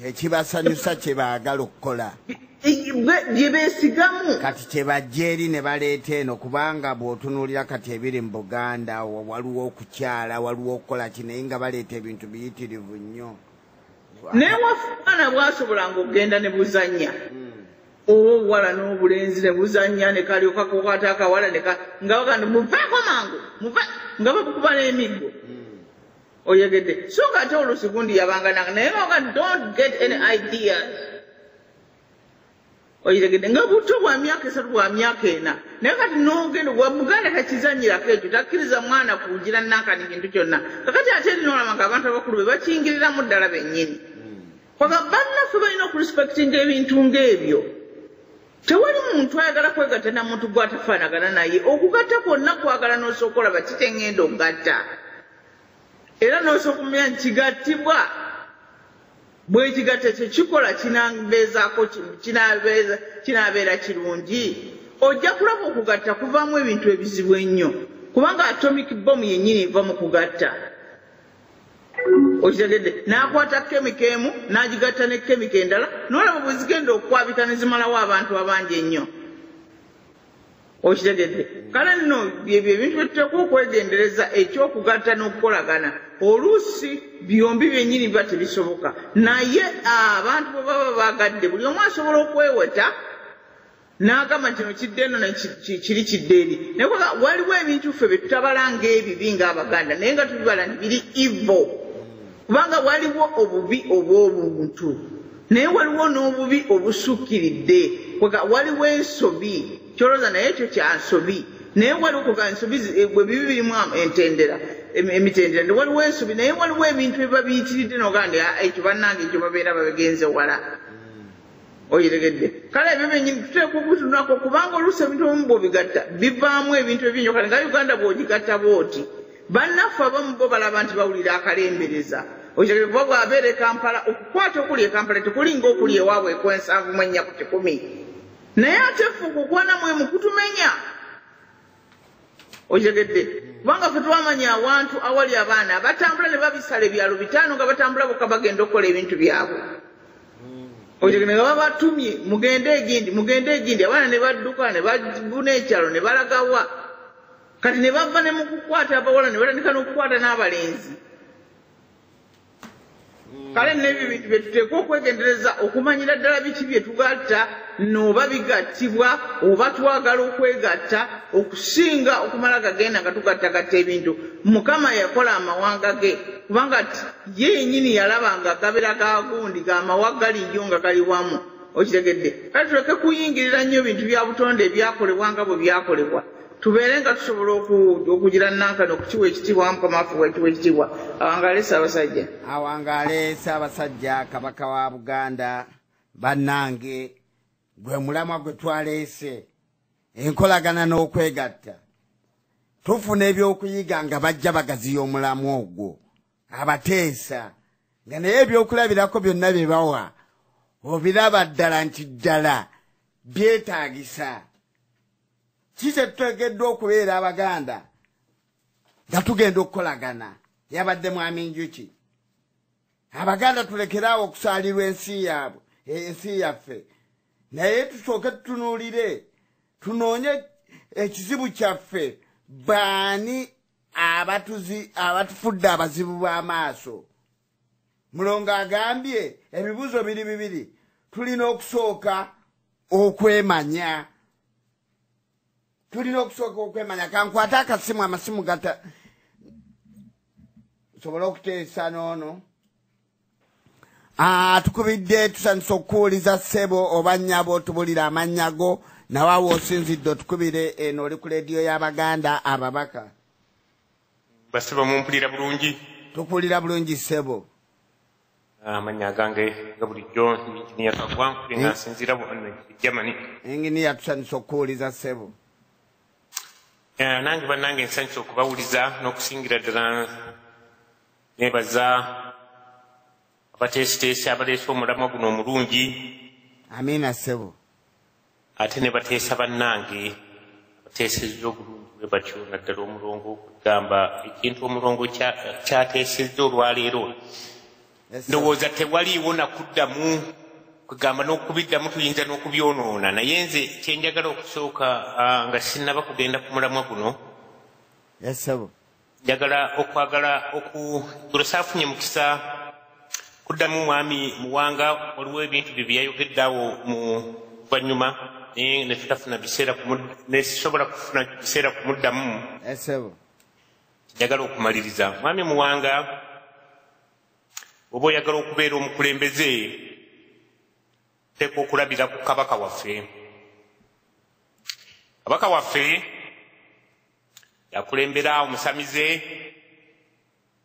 Ekibasanyusa kye baagala okukola. Gyebesigamu. Kati kye bajja eri ne baleeta eno kubanga bw'otunuulira kati ebiri mu Buganda waliwo okukyala waliwo okukola ki naye nga baleeta ebintu biyitirivu nnyo. Naye wafaana bwasobolanga okugenda ne buzannya. Obuwala n'obulenzi ne buzannya ne kalyoka kukwata akawala nga bagamba muvaako mangu nga bakukuba n'emiggo. Oyegedde so nga ate oluusi gundi yabanga naye nga don't get any ideas. Oyegedde nga buto bwa myaka 3 bwa myaka 4 naye kati n'ogenda bwa Muganda takizanyirako ekyo takkiriza mwana kuwugira nankani kintu kyonna kakati ate erinolama nga abantu abakulu be bakingiriramu ddala bennyini kwaga bannaffe balina okurespektinga ebintu ng'ebyo. Tewali muntu ayagala kwegatta na muntu gw'atafaanagana naye okugatta kwonna kwagala n'osooka olaba kitengenda okugatta era n'osooka okumanya nti kigattibwa bwe kigatta kyekikola kinaabeera kirungi ojja kulaba okugatta kuvaamu ebintu ebizibu ennyo kubanga atomic bomb yennyini eva mu kugatta. Okitegedde n'akwata kemiko emu n'agigatta ne kemiko endala n'olaba bwe zigenda okwabika ne zimalawo abantu abangi ennyo. Okitegedde kale nno byebyo ebintu bye tuteekwa okwegendereza ekyokugatta n'okukolagana oluusi byombi byennyini biba tebisoboka naye abantu bwe baba baagadde buli omu asobola okweweta n'agamba kino kidde eno kiri kidde eri naye waliwo ebintu ffe bye tutabala ng'ebibi ng'Abaganda naye nga tubibala nti biri evil kubanga waliwo obubi obw'obuntu naye waliwo n'obubi obusukkiridde waliwo ensobi kyolooza naye ekyo kya nsobi naye waliwo kuga ensobi bwe bibi birimu emitendera waliwo ensobi naye waliwo ebintu ebiba biyitiridde n'ogamba ekyo bannange ekyo babeera babigenze wala. Oyitegedde kale ebyo byennyini tuteekwa okubitunulako kubanga oluusi ebintu ebimu bw'obigatta bivaamu ebintu ebinyo kale nga Uganda bw'ogigatta bw'oti bannaffe abamu bo balaba nti bawulira akalembereza. Oyitegedde kuba bw'abeera e Kampala okukwata okuli e Kampala tekulinga okuli ewaabwe ekwensanvu mu ennya ku 10 naye ate ffe okukwana mwemu kutumenya. Oyitegedde kubanga ffe twamanya awantu awali abaana abatambula ne babisala ebyalo 5 nga batambula bokka bagenda okukola ebintu byabwe. Oyitegedde nga babatumye mugende egindi abaana ne badduka ne babuna ekyalo ne balagawa kati ne bava ne mu kukwata abawala ne batandika n'okukwata n'abalenzi. Kale n'ebyo bintu bye tuteekwa okwegendereza okumanyira ddala biki bye tugatta n'oba bigattibwa oba twagala okwegatta okusinga okumala gagenda nga tugattagatta ebintu. Mukama yakola amawanga ge kubanga ye yennyini yalaba nga gabera gagundi g'amawa gali yo nga gali wamu. Okitegedde kale tuleke kuyingirira nnyo bintu bya butonde ebyakolebwa nga bwe byakolebwa tubeere nga tusobola okugira nankano okukiwa ekitiibwa Mukama waffe bw'ekiwa ekitiibwa. Awangaale Ssaabasajja. Awangaale Ssaabasajja Kabaka wa Buganda bannange gwe mulamwa gwe twaleese enkolagana n'okwegatta tufuna ebyokuyiga nga bajja bagaziya omulamwa ogwo abateesa nga naye ebyokulabirako byonna bye bawa obiraba ddala nti ddala byetaagisa. Kise tutegeddwa okubeera Abaganda nga tugenda okukolagana yabadde mwami Njuki. Abaganda tulekeraawo okusaalirwa ensi yaffe naye tusooke tutunuulire tunoonye ekizibu kyaffe baani abatufudde abazibu b'amaaso. Mulongo agambye ebibuzo biri bibiri tulina okusooka okwemanya. Kankwata akasimu amasimu gata sobola okuteesa noono. Tukubidde tusanyusa okuwuliza ssebo oba nnyabo otubulira amannya go nawe awo osinzidde otukubire eno oli ku leediyo y'Abaganda Ababaka. Basebo mumpulira bulungi? Tukuwulira bulungi ssebo. Amannya gange nga bulijjo Inginiya Kagwa nga nsinziira Germany. Inginiya tusanyusa okuwuliza ssebo. Nange bannange nsanyusa okubawuliza n'okusingira ddala neebaza abateesiteesi abaleese omulamwa guno omulungi. Amiina ssebo. Ate ne bateesa bannange abateesezza obulungi bwe batyo naddala omulongo okugamba ekintu omulongo kyateesezza olwaleero ndowooza tewaliiwo nakuddamu kugamba n'okubiddamu tuyinza n'okubyonoona naye nze kyenjagala okusooka nga sinnaba kugenda ku mulamwa guno njagala okwagala gulo saafunye mukisa kuddamu mwami Muwanga waliwo ebintu bye byayogedde awo mu luvanyuma naye ne tutafuna biseera nesobola kufuna biseera kumuddamu njagala okumaliriza mwami Muwanga oba oyagala okubeera omukulembeze teeka okulabira ku kabaka waffe kabaka waffe yakulembera omusamize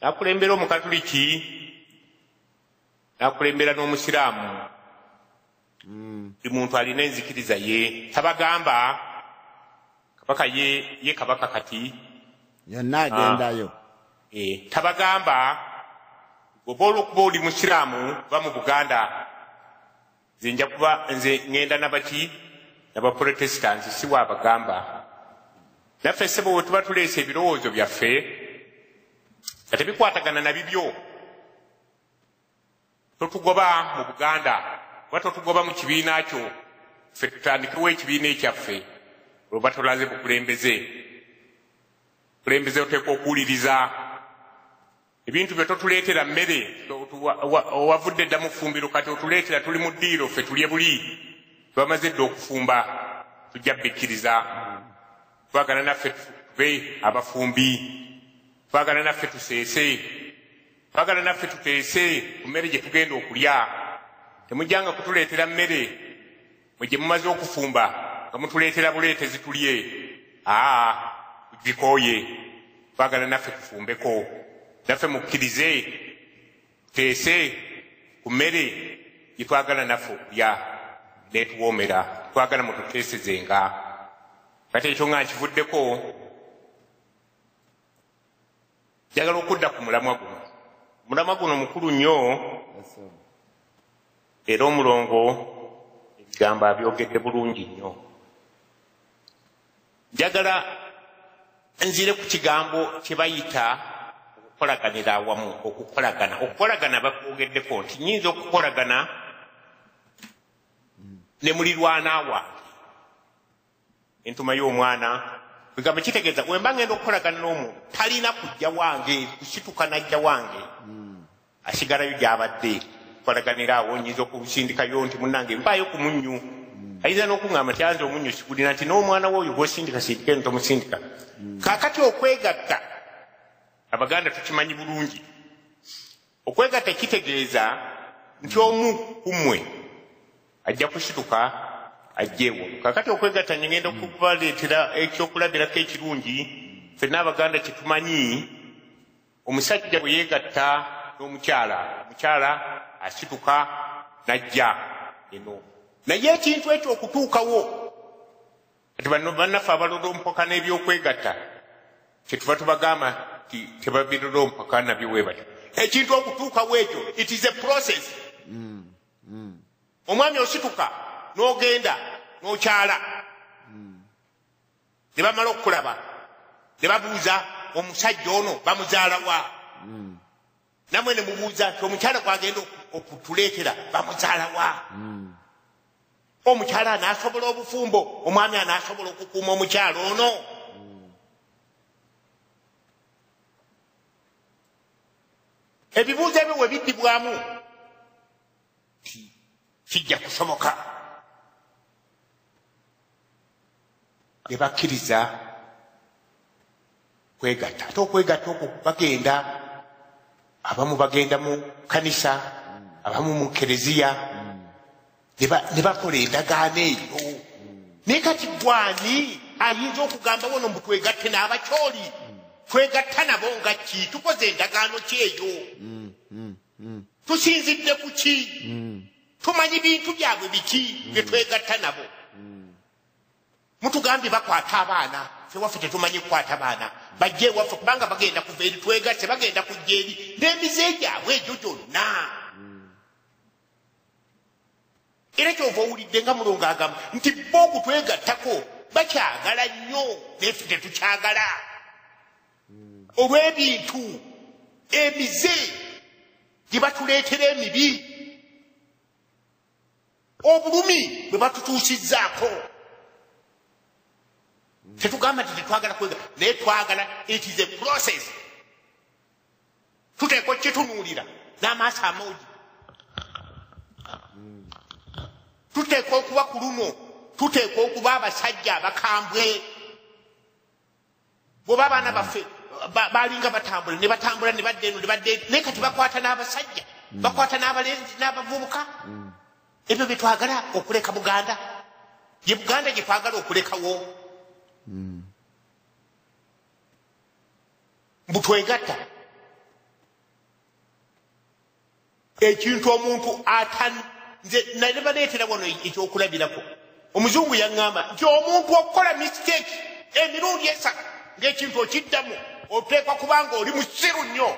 yakulembera omukatuliki yakulembera n'omusiraamu buli muntu alina enzikiriza ye tabagamba kabaka ye kabaka kati yonna agendayo tabagamba oba olwokuba oli musiraamu ba mu Buganda nze ngenda nabaki n'abaprotestants si waabagamba naffe ssebo we tuba tuleese ebirowoozo byaffe nga tebikwatagana na bibyo totugoba mu Buganda oba totugoba mu kibiina kyo ffe tutandikewo ekibiina ekyaffe olwoba tolaze bukulembeze kulembeze oteeka okuwuliriza ebintu bye totuleetera mmere owavudde dda mu ffumbiro kati otuleetera tuli mu ddiiro ffe tulye buli twamaze dda okufumba tujja bbikkiriza twagala naffe tube abafumbi twagala naffe tuseese twagala naffe tuteese ku mmere gye tugenda okulya temujjanga kutuleetera mmere mwe gye mumaze okufumba nga mutuleetera buleetezi tulye tugikooye twagala naffe tufumbeko naffe mukkirize tuteese ku mmere gye twagala naffe okulya netuwoomera twagala mututeesezenga kati ekyo nga nkivuddeko njagala okudda ku mulamwa guno mukulu nnyo era omulongo ebigambo abyogedde bulungi nnyo njagala nzire ku kigambo kye bayita okukolaganira awamu okukolagana bakwogeddeko nti nyinza okukolagana ne mulirwana wange entuma y'omwana bigambo kitegeeza wemba ngenda okukolagana n'omuntu talina kujja wange kusituka najja wange asigalayo gy'abadde okukolaganira awo nyinza okusindikayo nti munnange mpaayo ku munnyu ayinza n'okuŋŋamba nti anze omunnyu sigulina nti n'omwana w'oyo gw'osindika sindika eno tomusindika kaakati okwegatta Abaganda tukimanyi bulungi okwegatta kitegeeza nti omu kummwe ajja kusituka ajjeewo kakati okwegatta ngenda okubaleetera ekyokulabirako ekirungi ffenna Abaganda kyetumanyi omusajja bwe yeegatta n'omukyala asituka najja eno naye ekintu ekyo okutuukawo kati bannaffe abalolompoka n'ebyokwegatta kyetuva tubagamba nti tebabirolompoka nabyo bwe batyo ekintu okutuukawo ekyo it is a process omwami osituka n'ogenda n'okyala ne bamala okukulaba ne babuuza omusajja ono bamuzaala wa namwe ne mubuuza nti omukyala gwagenda okutuleetera bamuzaala wa omukyala anaasobola obufumbo omwami anaasobola okukuuma omukyala ono ebibuuzo ebyo we biddibwamu kijja kusoboka ne bakkiriza kwegatta ate okwegatta okwo bagenda abamu bagenda mu kanisa abamu mu kereziya ne bakola endagaano eyo naye kati gwani ayinza okugamba wono mbu twegatte n'abakyoli twegatta nabo nga ki tukoze endagaano kyeyo tusinzidde ku ki tumanyi bintu byabwe biki bye twegatta nabo mutugambye bakwata abaana ffe waffe tetumanyi kukwata baana bajje ewaffe kubanga bagenda kuva eri twegatte bagenda kujja eri n'emize gyabwe egyo gyonna era kyova owulidde nga mulongo agamba nti bo okutwegattako bakyagala nnyo neffe tetukyagala olw'ebintu emize gye batuleetera emibi obulumi bwe batutuusizzaako tetugamba nti tetwagala kwega naye twagala it is a process tuteekwa kitunuulira n'amaaso amawuji tuteekwa okuba ku luno tuteekwa okuba abasajja abakambwe bw'oba abaana baffe balinga batambula ne batambula ne badda eno ne badda naye kati bakwata n'abasajja bakwata n'abalenzi n'abavubuka ebyo bye twagala okuleka Buganda ye Buganda gye twagala okulekawo mbutwegatta ekintu omuntu nze naye baleetera wano ekyokulabirako omuzungu yaŋŋamba nti omuntu okukola mistake emirundi esatu ng'ekintu okiddamu oteekwa kubanga oli musiru nnyo